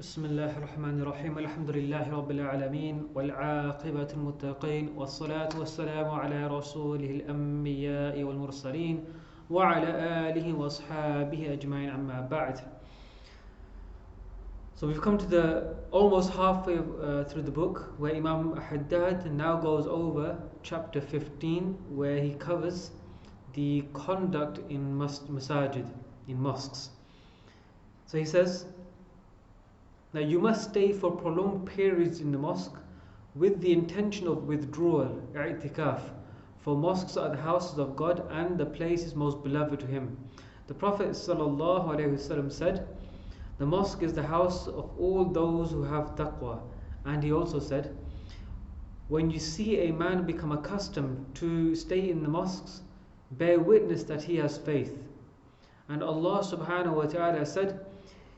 بسم الله الرحمن الرحيم الحمد لله رب العالمين والعاقبة المتقين والصلاة والسلام على رسوله الأنبياء والمرسلين وعلى آله وأصحابه أجمعين أما بعد. So we've come to the almost halfway through the book, where Imam Haddad now goes over chapter 15, where he covers the conduct in masajid, in mosques. So he says, now you must stay for prolonged periods in the mosque with the intention of withdrawal, i'tikaf, for mosques are the houses of God and the places most beloved to Him. The Prophet ﷺ said, the mosque is the house of all those who have taqwa. And he also said, when you see a man become accustomed to stay in the mosques, bear witness that he has faith. And Allah subhanahu wa ta'ala said,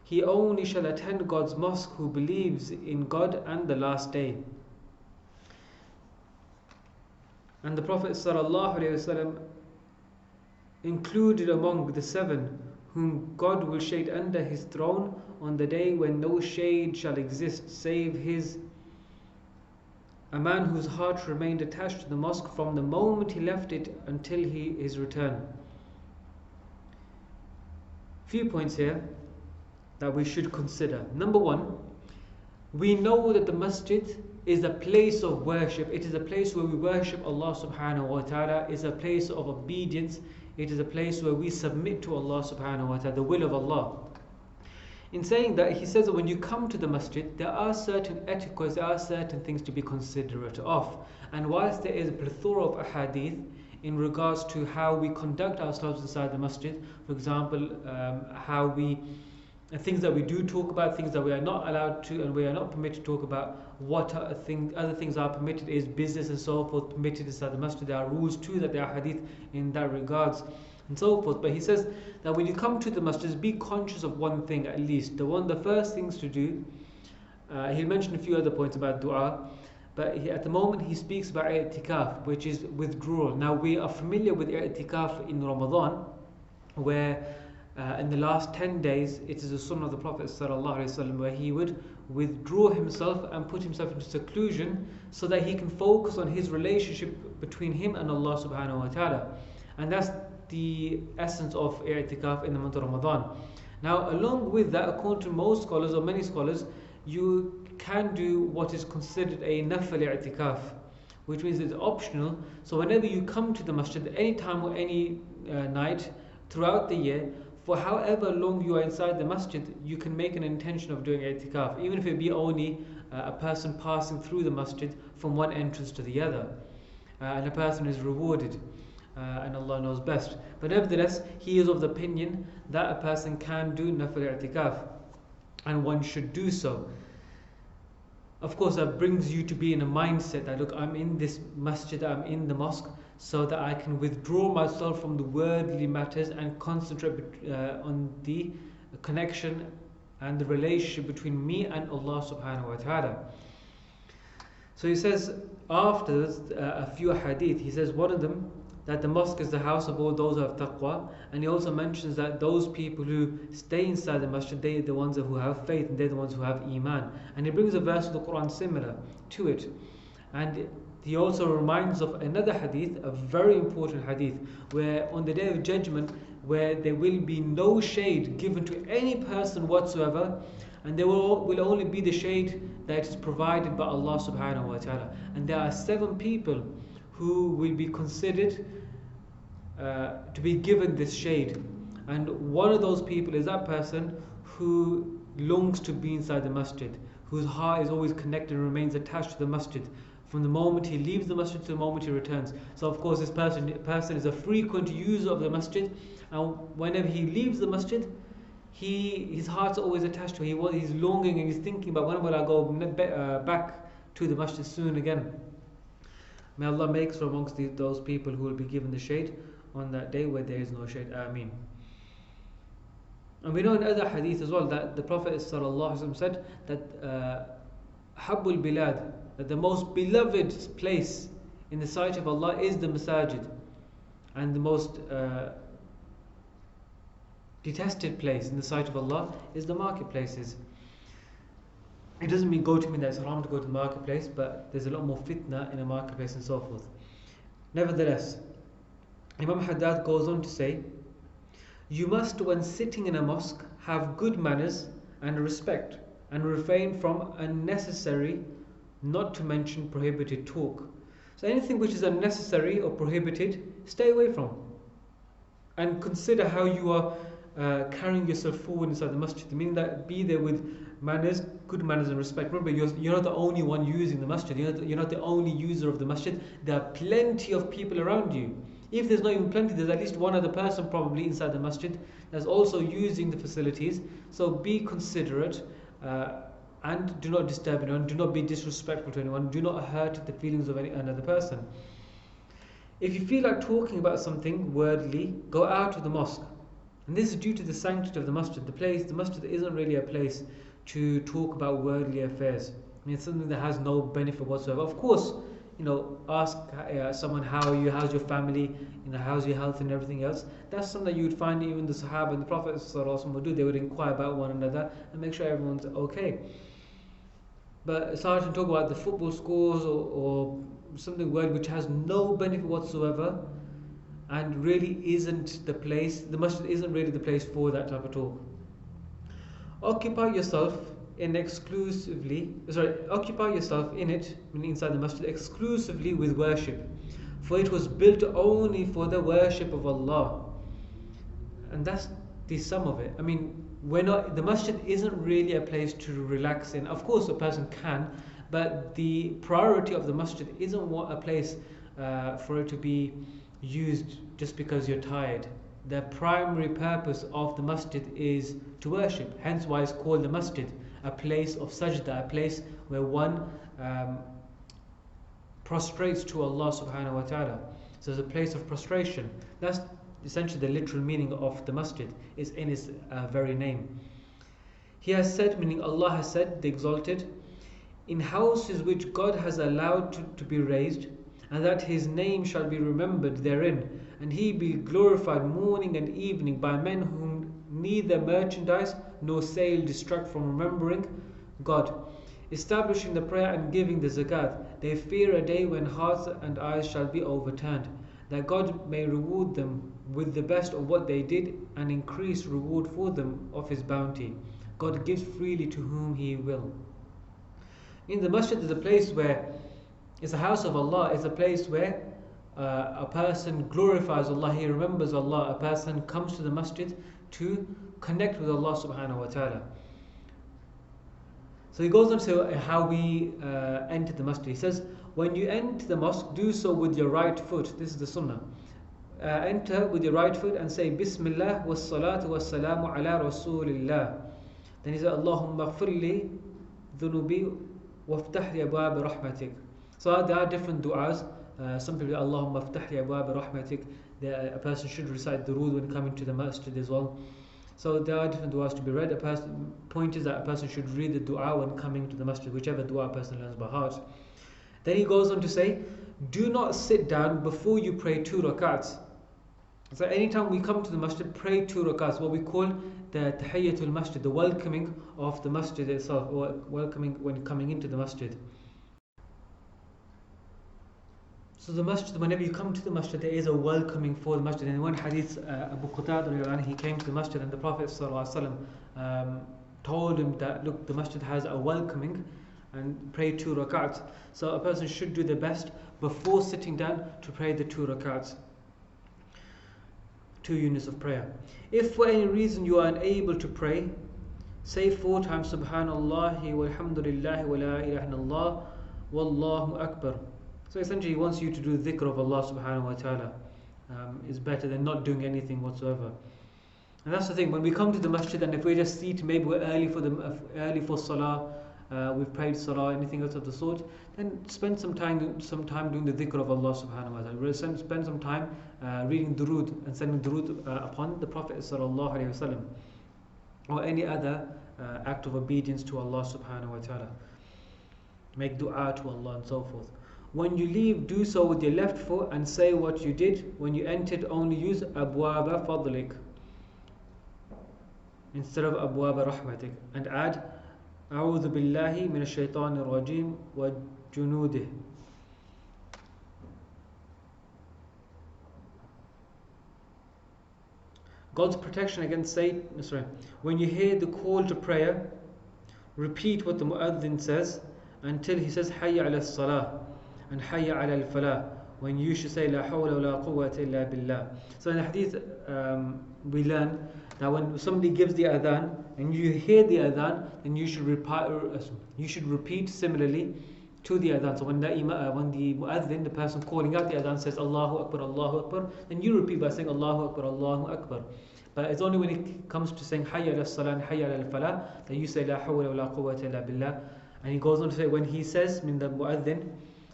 he only shall attend God's mosque who believes in God and the last day. And the Prophet ﷺ included among the 7 whom God will shade under His throne on the day when no shade shall exist save His, a man whose heart remained attached to the mosque from the moment he left it until his return. Few points here that we should consider. Number one, we know that the masjid is a place of worship. It is a place where we worship Allah subhanahu wa ta'ala. It's a place of obedience. It is a place where we submit to Allah subhanahu wa ta'ala, the will of Allah. In saying that, he says that when you come to the masjid, there are certain etiquettes, there are certain things to be considerate of. And whilst there is a plethora of ahadith in regards to how we conduct ourselves inside the masjid, for example, things that we do talk about, things that we are not allowed to and we are not permitted to talk about, what other things are permitted, is business and so forth permitted inside the masjid. There are rules too, that there are hadith in that regards and so forth. But he says that when you come to the masjid, be conscious of one thing at least. The first things to do, he'll mention a few other points about dua, but at the moment he speaks about i'tikaf, which is withdrawal. Now we are familiar with i'tikaf in Ramadan, where in the last 10 days, it is the sunnah of the Prophet ﷺ, where he would withdraw himself and put himself into seclusion so that he can focus on his relationship between him and Allah subhanahu wa ta'ala. And that's the essence of i'tikaf in the month of Ramadan. Now, along with that, according to most scholars or many scholars, you can do what is considered a nafil i'tikaf, which means it's optional. So whenever you come to the masjid, any time or any night throughout the year, for however long you are inside the masjid, you can make an intention of doing i'tikaf, even if it be only a person passing through the masjid from one entrance to the other, and a person is rewarded, and Allah knows best. But nevertheless, he is of the opinion that a person can do nafil i'tikaf, and one should do so. Of course, that brings you to be in a mindset that, look, I'm in this masjid, I'm in the mosque, so that I can withdraw myself from the worldly matters and concentrate on the connection and the relationship between me and Allah subhanahu wa ta'ala. So he says after a few hadith, he says one of them, that the mosque is the house of all those who have taqwa, and he also mentions that those people who stay inside the masjid, they are the ones who have faith, and they're the ones who have iman. And he brings a verse of the Quran similar to it. And he also reminds of another hadith, a very important hadith, where on the day of judgment, where there will be no shade given to any person whatsoever, and there will only be the shade that is provided by Allah subhanahu wa ta'ala. And there are 7 people who will be considered to be given this shade. And one of those people is that person who longs to be inside the masjid, whose heart is always connected and remains attached to the masjid from the moment he leaves the masjid to the moment he returns. So of course this person is a frequent user of the masjid, and whenever he leaves the masjid, his heart's always attached to it. He's longing and he's thinking about, when will I go back to the masjid soon again. May Allah make us amongst those people who will be given the shade on that day where there is no shade. Ameen. And we know in other hadith as well that the Prophet ﷺ said that Habbul Bilad, that the most beloved place in the sight of Allah is the masajid, and the most detested place in the sight of Allah is the marketplaces. It doesn't mean that it's haram to go to the marketplace, but there's a lot more fitna in a marketplace and so forth. Nevertheless, Imam Haddad goes on to say, you must, when sitting in a mosque, have good manners and respect, and refrain from unnecessary, not to mention prohibited talk. So anything which is unnecessary or prohibited, stay away from. And consider how you are carrying yourself forward inside the masjid, meaning that be there with manners, good manners and respect. Remember, you're not the only one using the masjid, you're not the only user of the masjid. There are plenty of people around you. If there's not even plenty, there's at least one other person probably inside the masjid that's also using the facilities. So be considerate and do not disturb anyone, do not be disrespectful to anyone, do not hurt the feelings of another person. If you feel like talking about something worldly, go out of the mosque. And this is due to the sanctity of the masjid. The masjid isn't really a place to talk about worldly affairs. I mean, it's something that has no benefit whatsoever. Of course, ask someone, how are you, how's your family, how's your health and everything else. That's something that you would find even the Sahaba and the Prophet would do. They would inquire about one another and make sure everyone's okay. But start to talk about the football scores or something world which has no benefit whatsoever and really isn't the place, the masjid isn't really the place for that type of talk. Occupy yourself in it, meaning inside the masjid, exclusively with worship, for it was built only for the worship of Allah. And that's the sum of it. I mean, the masjid isn't really a place to relax in. Of course a person can, but the priority of the masjid isn't a place for it to be used just because you're tired. The primary purpose of the masjid is to worship, hence why it's called the masjid, a place of sajda, a place where one prostrates to Allah subhanahu wa ta'ala. So it's a place of prostration. That's essentially the literal meaning of the masjid, is in its very name. He has said, meaning Allah has said, the Exalted, in houses which God has allowed to be raised, and that His name shall be remembered therein, and He be glorified morning and evening by men whom neither merchandise nor sale distract from remembering God, establishing the prayer and giving the zakat. They fear a day when hearts and eyes shall be overturned, that God may reward them with the best of what they did and increase reward for them of His bounty. God gives freely to whom He will. In the masjid is a place where it's a house of Allah. It's a place where a person glorifies Allah, he remembers Allah. A person comes to the masjid to connect with Allah subhanahu wa ta'ala. So he goes on to how we enter the masjid. He says, when you enter the mosque, do so with your right foot. This is the sunnah. Enter with your right foot and say Bismillah was salatu was salamu ala Rasulillah. Then he says, Allahumma ghfirli dhunubi waftah li abwab rahmatik. So there are different du'as. Some people say Allahumma ftah li abwab rahmatik. A person should recite durood when coming to the masjid as well. So there are different du'as to be read. Point is that a person should read the du'a when coming to the masjid, whichever du'a a person learns by heart. Then he goes on to say, do not sit down before you pray 2 rakats. So anytime we come to the masjid, pray 2 rakats, what we call the tahiyyatul masjid, the welcoming of the masjid itself, or welcoming when coming into the masjid. So the masjid, whenever you come to the masjid, there is a welcoming for the masjid. And in one hadith, Abu Qatada, he came to the masjid and the Prophet told him that, look, the masjid has a welcoming, and pray 2 rakats. So a person should do their best before sitting down to pray the 2 rakats, 2 units of prayer. If for any reason you are unable to pray, say 4 times Subhanallah walhamdulillah wa la ilaha illallah wallahu akbar. So essentially he wants you to do dhikr of Allah subhanahu wa ta'ala. Is better than not doing anything whatsoever. And that's the thing, when we come to the masjid and if we just see maybe we're early for salah, we've prayed salah, anything else of the sort, then spend some time doing the dhikr of Allah subhanahu wa ta'ala. Spend some time reading durood and sending durood upon the Prophet sallallahu alaihi wasallam, or any other act of obedience to Allah subhanahu wa ta'ala. Make dua to Allah and so forth. When you leave, do so with your left foot and say what you did when you entered. Only use abwaba fadlik instead of abwaba rahmatik, and add أعوذ بالله من الشيطان الرجيم وجنوده. God's protection against Satan. Sorry. When you hear the call to prayer, repeat what the mu'adhin says until he says Hayya ala salah and Hayya ala al falah, when you should say La hawla wa la quwwata illa billah. So in the hadith we learn that when somebody gives the adhan and you hear the adhan, then you should repeat similarly to the adhan. So when the mu'adhin, the person calling out the adhan, says Allahu Akbar, then you repeat by saying Allahu Akbar. But it's only when it comes to saying Hayya ala salah and Hayya ala falah that you say La hawla wa la quwwata illa billah. And he goes on to say, when he says, the mu'adhin,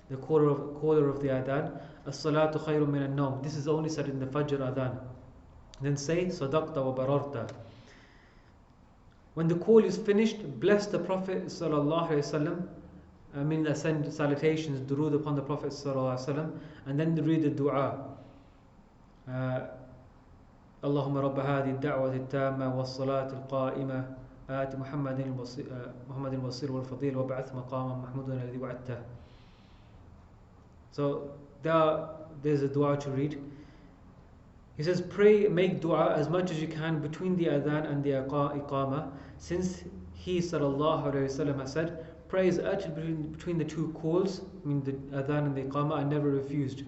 the caller of the adhan, as-salatu khayrun min an-nawm, this is only said in the Fajr adhan. Then say Sadaqta wa bararta. When the call is finished, bless the Prophet sallallahu alaihi wasallam. Send salutations, durood upon the Prophet sallallahu alaihi wasallam, and then read the dua. Allahumma rabba hadhihi ad-da'wati at-tamma was-salati al-qa'imah آت محمد الوصير والفضيل وبعث مقاما محمودا الذي وعدته. So there's a dua to read. He says, make dua as much as you can between the adhan and the iqamah, since he sallallahu alaihi wasallam has said, pray is uttered between the two calls, the adhan and the iqamah, and never refused.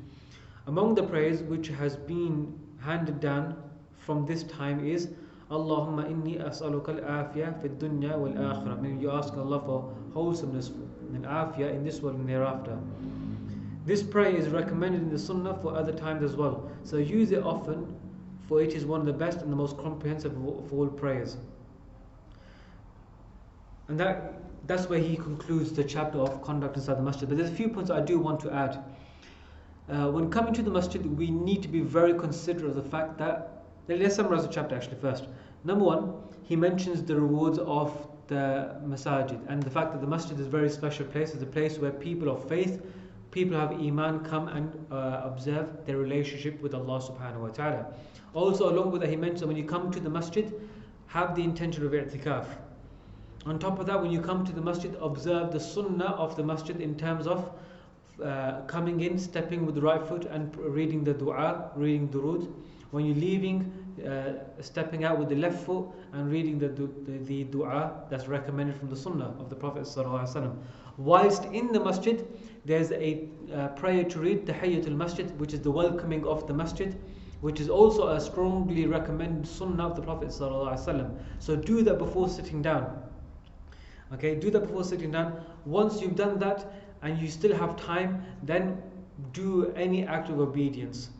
Among the prayers which has been handed down from this time is Allahumma inni as'aluka al-afiyah fi dunya wal akhirah. Meaning you ask Allah for wholesomeness and afiyah in this world and hereafter. This prayer is recommended in the sunnah for other times as well. So use it often, for it is one of the best and the most comprehensive of all prayers. And that's where he concludes the chapter of conduct inside the masjid. But there's a few points I do want to add. When coming to the masjid, we need to be very considerate of the fact that, let's summarize the chapter actually first. Number one, he mentions the rewards of the masajid and the fact that the masjid is a very special place. It's a place where people of faith, people who have iman, come and observe their relationship with Allah subhanahu wa ta'ala. Also, along with that, he mentioned when you come to the masjid, have the intention of i'tikaf. On top of that, when you come to the masjid, observe the sunnah of the masjid in terms of coming in, stepping with the right foot and reading the dua, reading durood. When you're leaving, stepping out with the left foot and reading the dua that's recommended from the sunnah of the Prophet ﷺ. Whilst in the masjid, there's a prayer to read, Tahiyyatul Masjid, which is the welcoming of the masjid, which is also a strongly recommended sunnah of the Prophet ﷺ. So do that before sitting down. Okay, do that before sitting down. Once you've done that and you still have time, then do any act of obedience.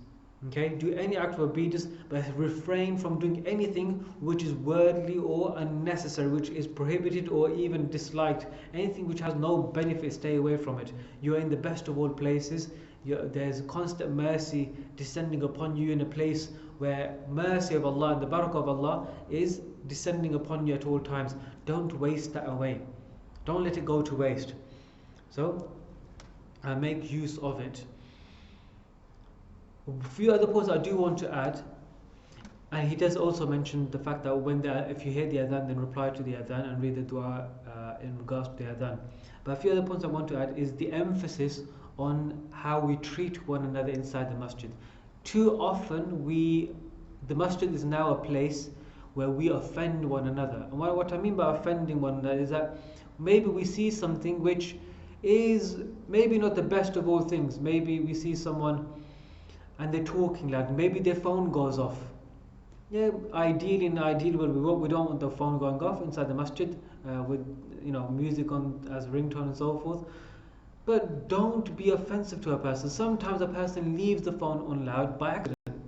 Okay, do any act of obedience, but refrain from doing anything which is worldly or unnecessary, which is prohibited or even disliked. Anything which has no benefit, stay away from it. You are in the best of all places. There's constant mercy descending upon you in a place where mercy of Allah and the barakah of Allah is descending upon you at all times. Don't waste that away. Don't let it go to waste. So make use of it. A few other points I do want to add, and he does also mention the fact that if you hear the adhan, then reply to the adhan and read the dua in regards to the adhan. But a few other points I want to add is the emphasis on how we treat one another inside the masjid. Too often the masjid is now a place where we offend one another. And what I mean by offending one another is that maybe we see something which is maybe not the best of all things. Maybe we see someone and they're talking loud, maybe their phone goes off. Yeah, ideally in the ideal world, we don't want the phone going off inside the masjid with music on as ringtone and so forth. But don't be offensive to a person. Sometimes a person leaves the phone on loud by accident,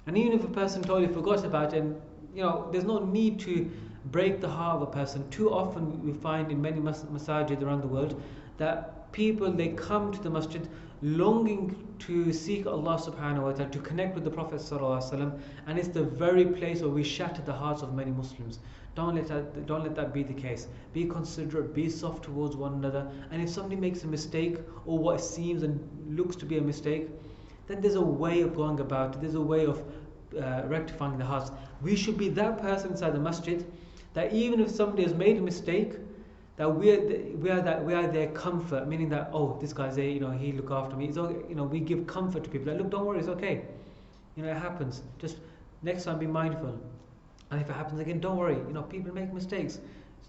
and even if a person totally forgot about it, and there's no need to break the heart of a person. Too often we find in many masajid around the world that people, they come to the masjid longing to seek Allah subhanahu wa ta'ala, to connect with the Prophet sallallahu alaihi wasallam, and it's the very place where we shatter the hearts of many Muslims. Don't let that be the case. Be considerate, be soft towards one another, and if somebody makes a mistake or what seems and looks to be a mistake, then there's a way of going about it. There's a way of rectifying the hearts. We should be that person inside the masjid that even if somebody has made a mistake, that we are their comfort, meaning that, oh, this guy's there, he look after me. It's okay, we give comfort to people. That, look, don't worry, it's okay. It happens. Just next time, be mindful. And if it happens again, don't worry. People make mistakes.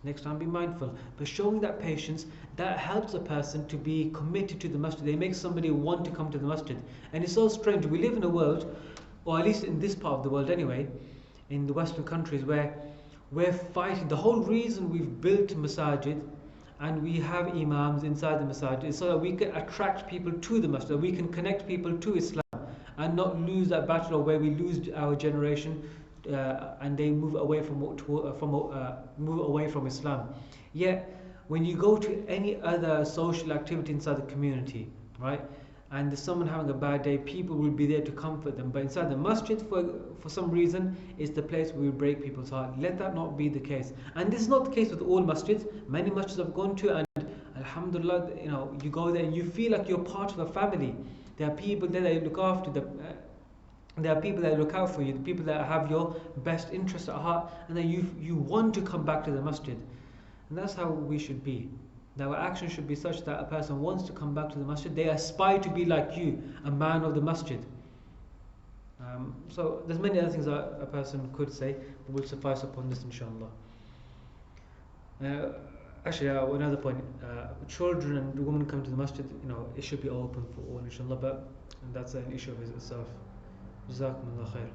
Next time, be mindful. But showing that patience, that helps a person to be committed to the masjid. They make somebody want to come to the masjid. And it's so strange. We live in a world, or at least in this part of the world anyway, in the Western countries, where we're fighting. The whole reason we've built masajid and we have imams inside the masajid is so that we can attract people to the masjid, we can connect people to Islam, and not lose that battle where we lose our generation and they move away move away from Islam. Yet, when you go to any other social activity inside the community, right, and there's someone having a bad day, people will be there to comfort them. But inside the masjid, for some reason, is the place where we break people's heart. Let that not be the case. And this is not the case with all masjids. Many masjids I've gone to, and alhamdulillah, you go there and you feel like you're part of a family. There are people there that you look after. There are people that look out for you, the people that have your best interest at heart, and then you want to come back to the masjid. And that's how we should be. That our action should be such that a person wants to come back to the masjid. They aspire to be like you, a man of the masjid. So there's many other things that a person could say, but we'll suffice upon this, inshallah. Actually, another point: children and women come to the masjid. It should be open for all, inshallah. But that's an issue of itself. Jazakumullah khair.